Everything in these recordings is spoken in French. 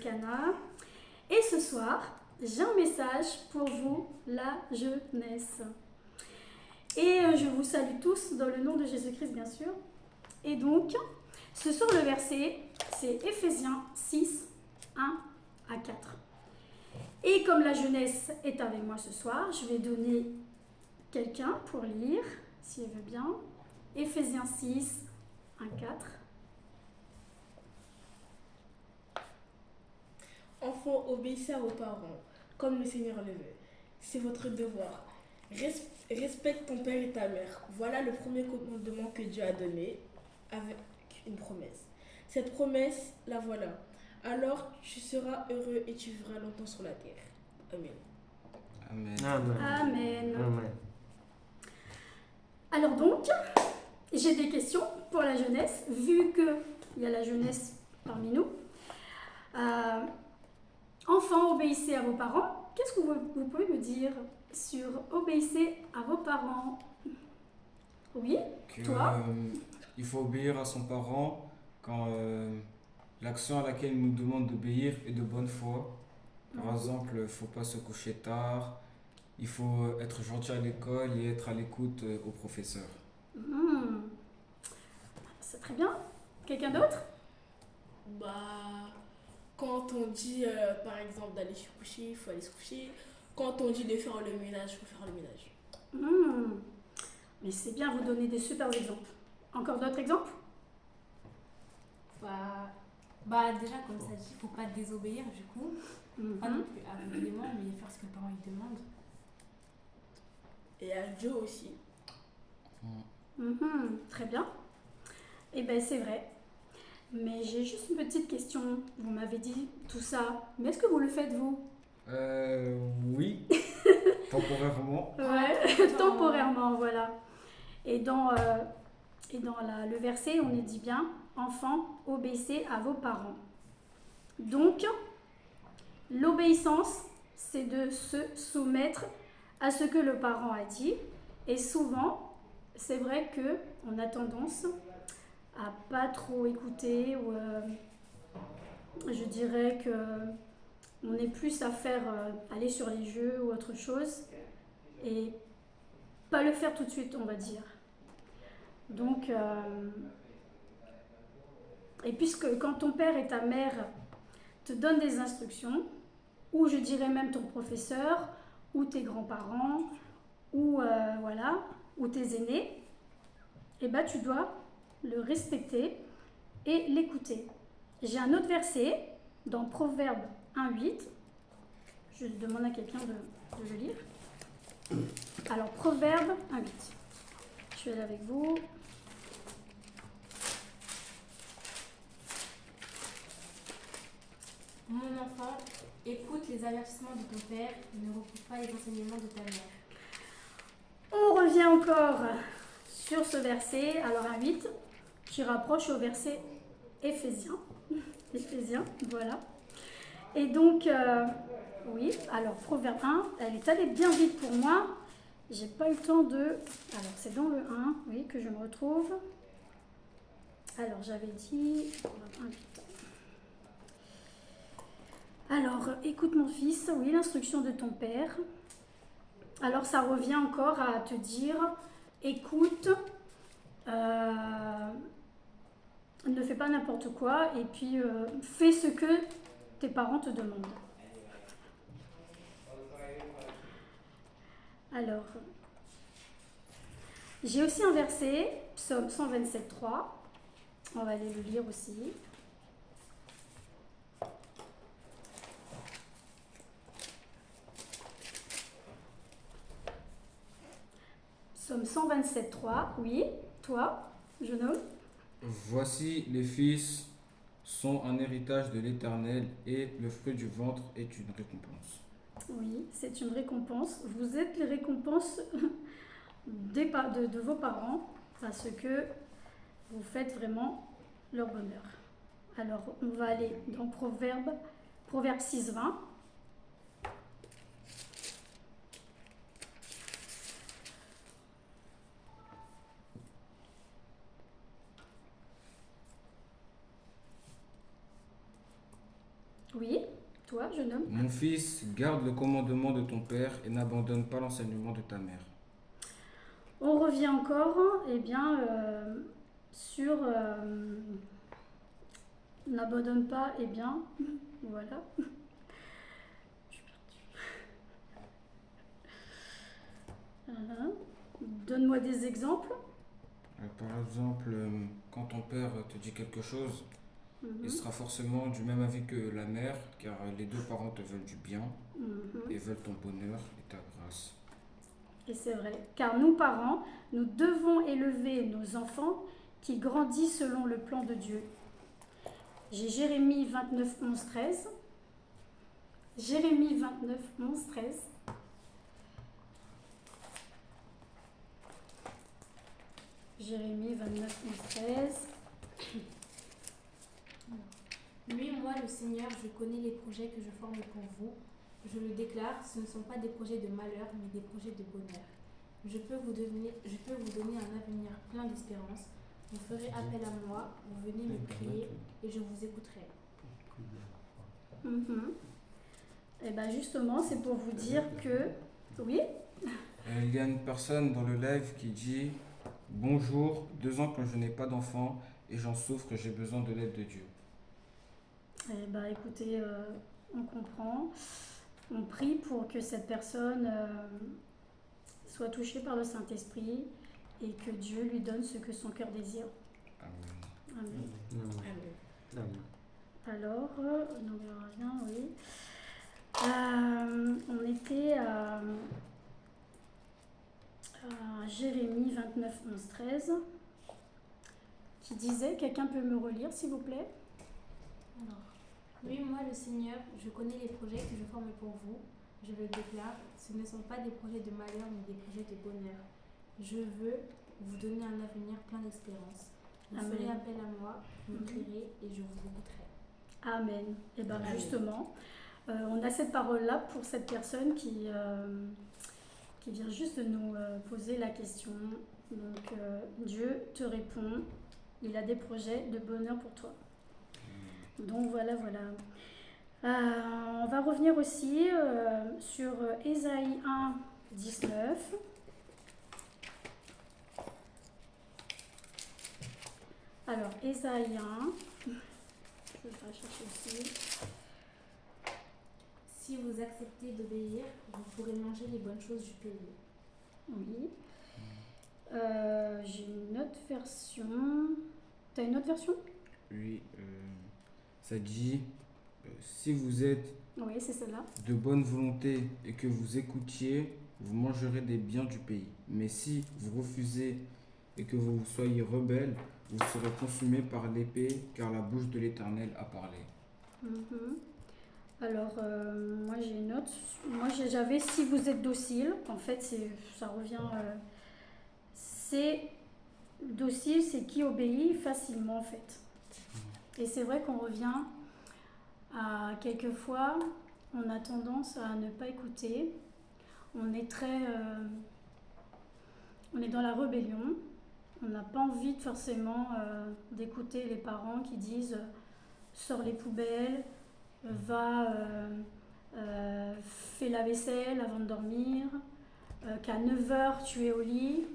Cana. Et ce soir, j'ai un message pour vous, la jeunesse. Et je vous salue tous dans le nom de Jésus-Christ, bien sûr. Et donc, ce soir, le verset, c'est Éphésiens 6, 1 à 4. Et comme la jeunesse est avec moi ce soir, je vais donner quelqu'un pour lire, si elle veut bien. Éphésiens 6, 1, 4. Enfants, obéissez à vos parents, comme le Seigneur le veut. C'est votre devoir. Respecte ton père et ta mère. Voilà le premier commandement que Dieu a donné avec une promesse. Cette promesse, la voilà. Alors tu seras heureux et tu vivras longtemps sur la terre. Amen. Amen. Amen. Amen. Amen. Alors donc, j'ai des questions pour la jeunesse, vu qu'il y a la jeunesse parmi nous. Enfants, obéissez à vos parents. Qu'est-ce que vous pouvez me dire sur obéissez à vos parents? Oui, toi? Il faut obéir à son parent quand l'action à laquelle il nous demande d'obéir est de bonne foi. Par exemple, il ne faut pas se coucher tard, il faut être gentil à l'école et être à l'écoute au professeur. C'est très bien. Quelqu'un d'autre? Quand on dit, par exemple, d'aller se coucher, il faut aller se coucher. Quand on dit de faire le ménage, il faut faire le ménage. Mais c'est bien, vous donnez des super exemples. Encore d'autres exemples? Déjà, comme ça dit, il ne faut pas désobéir du coup. Pas non plus aveuglément, mais faire ce que les parents ils demandent. Et à Dieu aussi. Très bien. Eh bien, c'est vrai. Mais j'ai juste une petite question. Vous m'avez dit tout ça, mais est-ce que vous le faites vous? Oui, temporairement. Ouais, temporairement, voilà. Et dans le verset, on est dit bien, enfants, obéissez à vos parents. Donc, l'obéissance, c'est de se soumettre à ce que le parent a dit. Et souvent, c'est vrai qu'on a tendance à pas trop écouter ou je dirais que on est plus à faire aller sur les jeux ou autre chose et pas le faire tout de suite, on va dire. Donc, et puisque quand ton père et ta mère te donnent des instructions, ou je dirais même ton professeur, ou tes grands-parents, ou voilà, ou tes aînés, eh ben tu dois le respecter et l'écouter. J'ai un autre verset dans Proverbe 1,8. Je demande à quelqu'un de le lire. Alors, Proverbe 1,8. Je vais aller avec vous. Mon enfant, écoute les avertissements de ton père et ne refuse pas les enseignements de ta mère. On revient encore sur ce verset. Alors, 1,8 qui rapproche au verset Éphésiens. Éphésiens, voilà. Et donc, oui, alors Proverbe 1, elle est allée bien vite pour moi. J'ai pas eu le temps de... Alors, c'est dans le 1, oui, que je me retrouve. Alors, j'avais dit... Proverbe 1, 8. Alors, écoute mon fils, oui, l'instruction de ton père. Alors, ça revient encore à te dire, écoute, ne fais pas n'importe quoi et puis fais ce que tes parents te demandent. Alors, j'ai aussi un verset, Psaume 127, 3. On va aller le lire aussi. Psaume 127, 3. Oui, toi, jeune homme. Voici, les fils sont un héritage de l'Éternel et le fruit du ventre est une récompense. Oui, c'est une récompense. Vous êtes les récompenses de vos parents parce que vous faites vraiment leur bonheur. Alors, on va aller dans Proverbe 6, 20. Oui. Toi, jeune homme. Mon fils, garde le commandement de ton père et n'abandonne pas l'enseignement de ta mère. On revient encore, eh bien, sur n'abandonne pas, eh bien, voilà. Donne-moi des exemples. Par exemple, quand ton père te dit quelque chose, il Mhm, sera forcément du même avis que la mère, car les deux parents te veulent du bien mhm. et veulent ton bonheur et ta grâce. Et c'est vrai, car nous, parents, nous devons élever nos enfants qui grandissent selon le plan de Dieu. J'ai Jérémie 29, 11, 13. Jérémie 29, 11, 13. Jérémie 29, 11, 13. Oui, moi, le Seigneur, je connais les projets que je forme pour vous. Je le déclare, ce ne sont pas des projets de malheur, mais des projets de bonheur. Je peux vous donner un avenir plein d'espérance. Vous ferez appel à moi, vous venez me prier et je vous écouterai. Mhm. Et bien justement, c'est pour vous dire que... Oui. Il y a une personne dans le live qui dit bonjour, 2 ans que je n'ai pas d'enfant et j'en souffre, j'ai besoin de l'aide de Dieu. Eh bien écoutez, on comprend. On prie pour que cette personne soit touchée par le Saint-Esprit et que Dieu lui donne ce que son cœur désire. Amen. Amen. Amen. Alors, on verra bien, oui. On était à Jérémie 29, 11, 13 qui disait, quelqu'un peut me relire s'il vous plaît? Alors, oui, moi, le Seigneur, je connais les projets que je forme pour vous. Je le déclare, ce ne sont pas des projets de malheur, mais des projets de bonheur. Je veux vous donner un avenir plein d'espérance. Vous Amen. ferez appel à moi, vous me prierez et je vous écouterai. Amen. Et bien Amen. justement, on a cette parole-là pour cette personne qui vient juste de nous poser la question. Donc Dieu te répond, il a des projets de bonheur pour toi. Donc voilà. On va revenir aussi sur Ésaïe 1, 19. Alors, Ésaïe 1, je vais chercher aussi. Si vous acceptez d'obéir, vous pourrez manger les bonnes choses du pays. Oui. J'ai une autre version. T'as une autre version? Oui, ça dit si vous êtes Oui, c'est celle-là. de bonne volonté et que vous écoutiez, vous mangerez des biens du pays. Mais si vous refusez et que vous soyez rebelles, vous serez consumés par l'épée, car la bouche de l'Éternel a parlé. Mhm. Alors, moi j'ai une autre. Moi j'avais si vous êtes docile. En fait, ça revient. C'est docile, c'est qui obéit facilement en fait. Et c'est vrai qu'on revient à quelquefois, on a tendance à ne pas écouter. On est on est dans la rébellion. On n'a pas envie forcément d'écouter les parents qui disent sors les poubelles, va fais la vaisselle avant de dormir, qu'à 9h tu es au lit,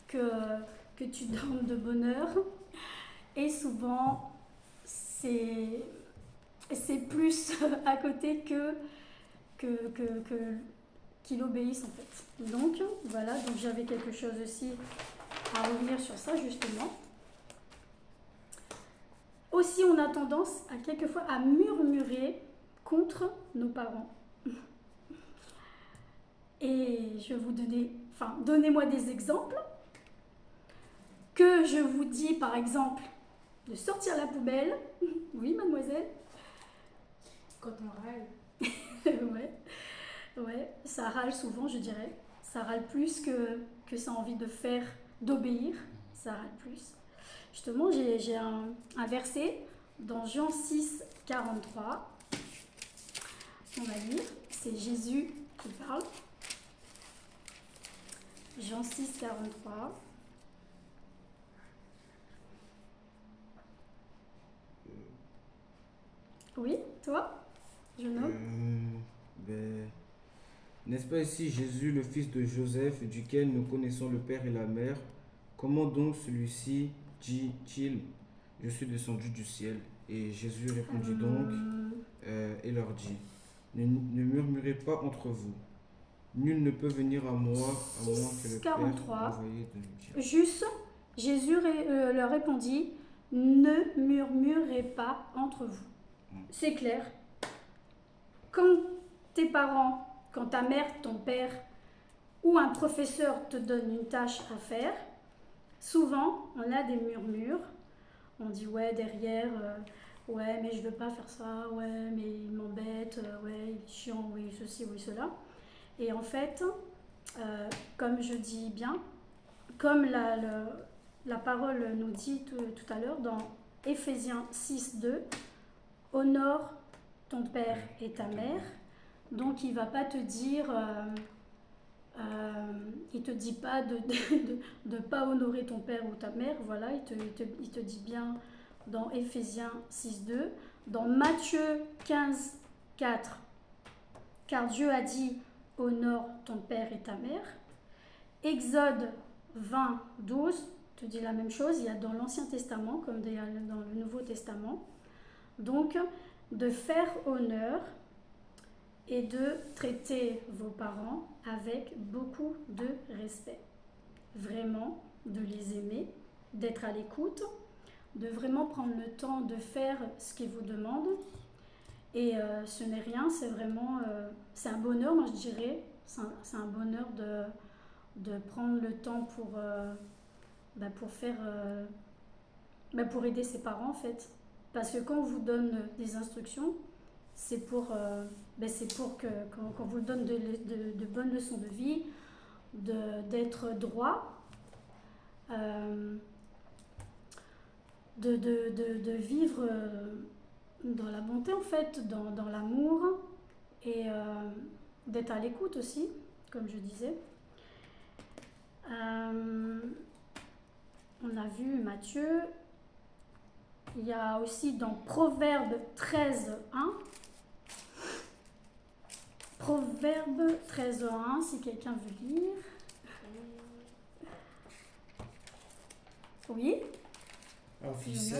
que tu dormes de bonne heure. Et souvent, c'est plus à côté qu'il obéisse en fait. Donc voilà, donc j'avais quelque chose aussi à revenir sur ça justement. Aussi, on a tendance à quelquefois à murmurer contre nos parents. Et je vais vous donner, donnez-moi des exemples. Que je vous dis par exemple de sortir la poubelle. Oui, mademoiselle. Quand on râle, ouais, ça râle souvent, je dirais. Ça râle plus que ça a envie de faire, d'obéir. Ça râle plus. Justement, j'ai un verset dans Jean 6, 43. On va lire. C'est Jésus qui parle. Jean 6, 43. Oui, toi? Jeune homme. Ben, n'est-ce pas ici Jésus, le fils de Joseph, duquel nous connaissons le père et la mère? Comment donc celui-ci dit-il, je suis descendu du ciel? Et Jésus répondit donc et leur dit, ne murmurez pas entre vous. Nul ne peut venir à moi, à moins que le Père 43. m'envoyé de le dire. Juste, Jésus leur répondit, ne murmurez pas entre vous. C'est clair. Quand tes parents, quand ta mère, ton père ou un professeur te donne une tâche à faire, souvent on a des murmures. On dit ouais derrière, ouais mais je veux pas faire ça, ouais mais il m'embête, ouais il est chiant, oui ceci, oui cela. Et en fait, comme je dis bien, comme la parole nous dit tout à l'heure dans Éphésiens 6:2, honore ton père et ta mère. Donc il va pas te dire, il te dit pas de pas honorer ton père ou ta mère. Voilà, il te dit bien dans Éphésiens 6:2, dans Matthieu 15:4, car Dieu a dit honore ton père et ta mère. Exode 20:12 te dit la même chose. Il y a dans l'Ancien Testament comme dans le Nouveau Testament. Donc de faire honneur et de traiter vos parents avec beaucoup de respect. Vraiment, de les aimer, d'être à l'écoute, de vraiment prendre le temps de faire ce qu'ils vous demandent. Et ce n'est rien, c'est vraiment, c'est un bonheur, moi je dirais, c'est un bonheur de prendre le temps pour faire, pour aider ses parents en fait. Parce que quand on vous donne des instructions, c'est pour que quand vous donne de bonnes leçons de vie, d'être droit, de vivre dans la bonté en fait, dans l'amour et d'être à l'écoute aussi, comme je disais. On a vu Matthieu. Il y a aussi dans Proverbe 13:1. Proverbe 13:1, si quelqu'un veut lire. Oui. Un fils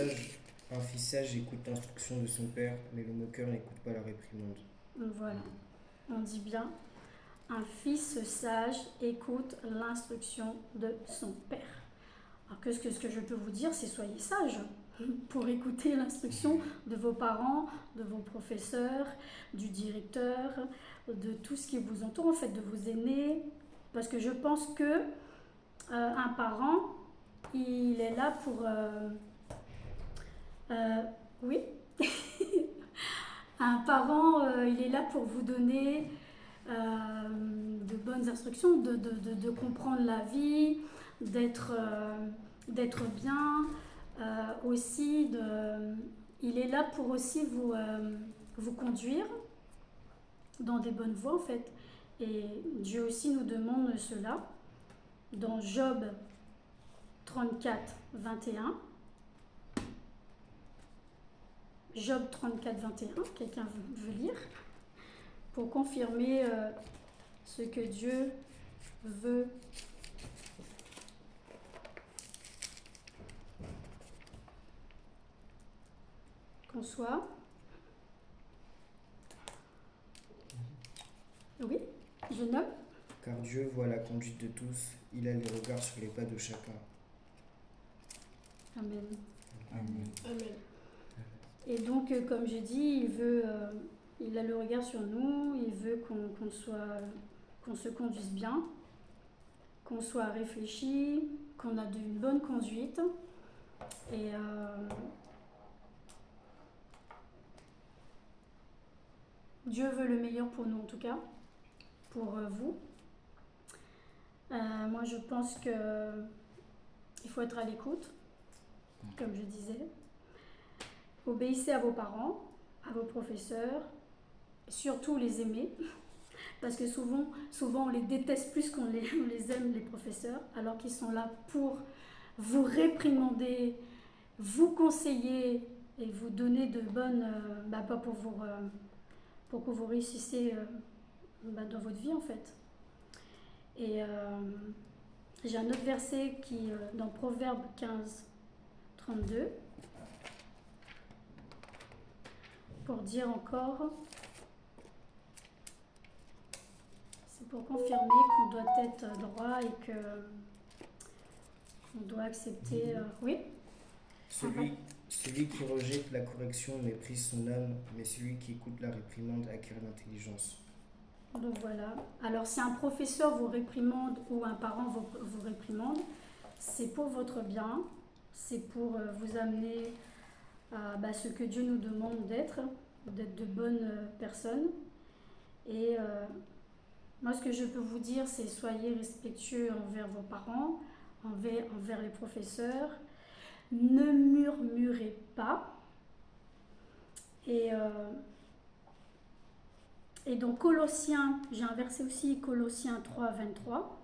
sage écoute l'instruction de son père, mais le moqueur n'écoute pas la réprimande. Voilà, on dit bien. Un fils sage écoute l'instruction de son père. Alors ce que je peux vous dire, c'est soyez sages pour écouter l'instruction de vos parents, de vos professeurs, du directeur, de tout ce qui vous entoure, en fait, de vos aînés. Parce que je pense que un parent, il est là pour... oui. Un parent, il est là pour vous donner de bonnes instructions, de comprendre la vie, d'être bien. Aussi, il est là pour aussi vous conduire dans des bonnes voies en fait. Et Dieu aussi nous demande cela dans Job 34:21. Job 34:21, quelqu'un veut lire pour confirmer ce que Dieu veut. Qu'on soit. Oui, je note. Car Dieu voit la conduite de tous, il a les regards sur les pas de chacun. Amen. Amen. Amen. Et donc, comme j'ai dit, il a le regard sur nous, il veut qu'on se conduise bien, qu'on soit réfléchi, qu'on a une bonne conduite. Et Dieu veut le meilleur pour nous en tout cas, pour vous. Moi je pense qu'il faut être à l'écoute, comme je disais. Obéissez à vos parents, à vos professeurs, surtout les aimer, parce que souvent on les déteste plus qu'on les aime, les professeurs, alors qu'ils sont là pour vous réprimander, vous conseiller et vous donner de bonnes, pas pour pour que vous réussissiez dans votre vie en fait. Et j'ai un autre verset qui dans Proverbe 15, 32 pour dire encore, c'est pour confirmer qu'on doit être droit et que on doit accepter. Oui. Celui qui rejette la correction méprise son âme, mais celui qui écoute la réprimande acquiert l'intelligence. Donc voilà. Alors si un professeur vous réprimande ou un parent vous réprimande, c'est pour votre bien, c'est pour vous amener à ce que Dieu nous demande d'être de bonnes personnes. Et moi ce que je peux vous dire, c'est soyez respectueux envers vos parents, envers les professeurs. Ne murmurez pas. Et donc Colossiens, j'ai un verset aussi, Colossiens 3, 23.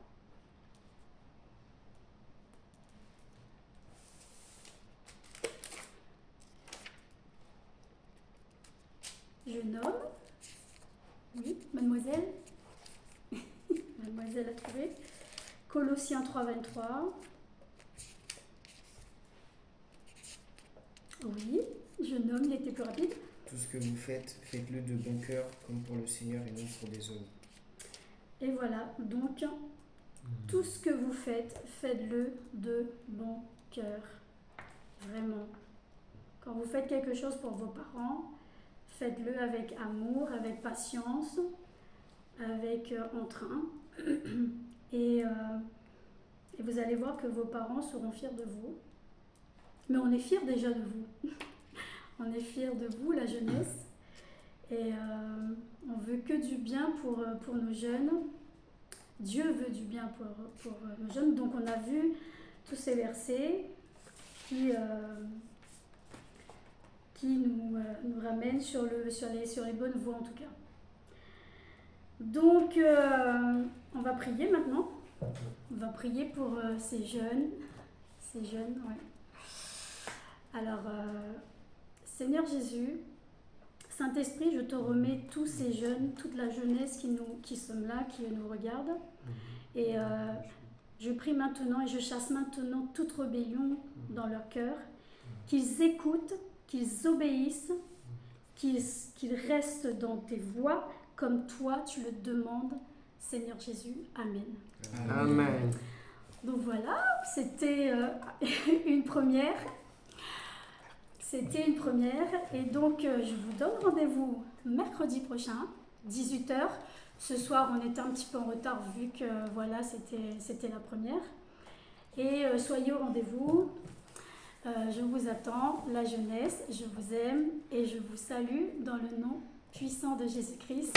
Jeune homme. Oui, mademoiselle. Mademoiselle a trouvé. Colossiens 3, 23. Oui, jeune homme, il était plus rapide. Tout ce que vous faites, faites-le de bon cœur, comme pour le Seigneur et non pour des hommes. Et voilà, donc, tout ce que vous faites, faites-le de bon cœur. Vraiment. Quand vous faites quelque chose pour vos parents, faites-le avec amour, avec patience, avec entrain. Et vous allez voir que vos parents seront fiers de vous. Mais on est fiers déjà de vous. On est fiers de vous, la jeunesse. Et on veut que du bien pour nos jeunes. Dieu veut du bien pour nos jeunes. Donc on a vu tous ces versets qui nous ramènent sur les bonnes voies en tout cas. Donc on va prier maintenant. On va prier pour ces jeunes. Ouais. Alors, Seigneur Jésus, Saint-Esprit, je te remets tous ces jeunes, toute la jeunesse qui sommes là, qui nous regardent. Et je prie maintenant et je chasse maintenant toute rébellion dans leur cœur, qu'ils écoutent, qu'ils obéissent, qu'ils restent dans tes voies comme toi tu le demandes, Seigneur Jésus. Amen. Amen. Donc voilà, c'était une première. Et donc je vous donne rendez-vous mercredi prochain, 18h. Ce soir, on était un petit peu en retard vu que voilà, c'était la première. Et soyez au rendez-vous. Je vous attends, la jeunesse, je vous aime et je vous salue dans le nom puissant de Jésus-Christ.